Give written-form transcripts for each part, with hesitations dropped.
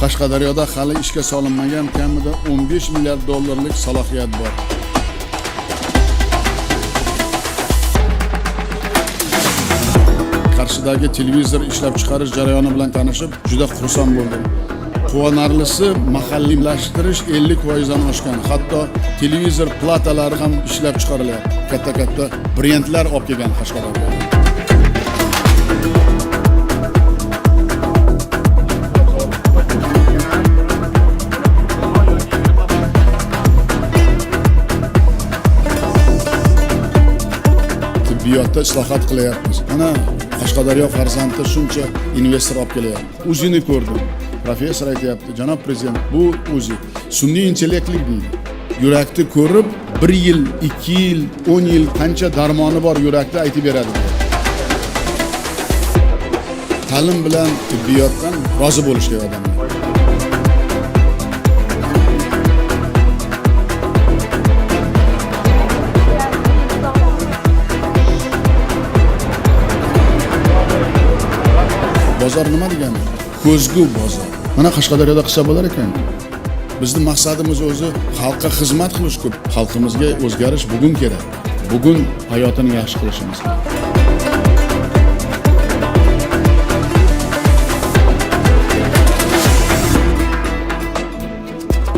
Qashqadaryoda hali ishga solinmagan kamida 15 milliard dollarlik salohiyat bor. Qarshidagi televizor ishlab chiqarish jarayoni bilan tanishib, juda xursand bo'ldim. Quvonarlisi, mahalliylashtirish 50% dan oshgan. Hatto televizor platalari ham ishlab chiqarilyapti. Katta-katta brendlar olib kelgan Qashqadaryoga. Tibbiyotda islohot qilyapmiz. Mana Qashqadaryo farzandi shuncha investor olib kelyapti. O'zini ko'rdim. Professor aytayapti, janob prezident, bu o'zi sun'iy intellektlik deydi. Yurakni ko'rib 1 yil, 2 yil, 10 yil qancha darmoni bor yurakda aytib beradi. Ta'lim bilan tibbiyotdan rozi bo'lish kerak odamlar. Bozor nima degani? Ko'zgu bozor. Mana Qashqadaryoda qilsa bo'lar ekan. Bizning maqsadimiz o'zi xalqqa xizmat qilish-ku. Xalqimizga o'zgarish bugun kerak. Bugun hayotini yaxshi qilishimiz kerak.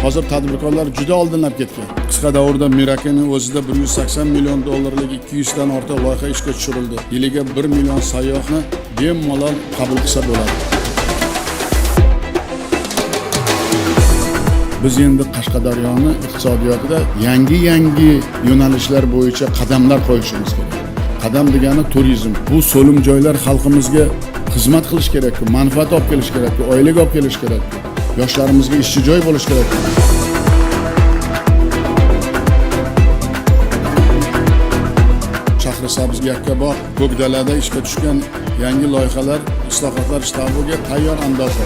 Hozir tadbirkorlar juda oldinlab ketgan. Qisqa davrda Mirakining o'zida 180 million dollarlik 200 dan ortiq loyiha ishga tushirildi. Yiliga 1 million sayyohni bemalol qabul qilsa bo'ladi. Biz endi Qashqadaryoni iqtisodiyotida yangi yo'nalishlar bo'yicha qadamlar qo'yishimiz kerak. Qadam degani turizm. Bu so'lim joylar xalqimizga xizmat qilish kerak-ku, manfaat olib kelish kerak-ku, oilaga olib kelish kerak-ku. Yoshlarimizga ishchi joy bo'lish kerak. Shahrisabz Yakkabog' Ko'kdalada ishga tushgan yangi loyihalar islohotlar shtabiga tayyor andoza.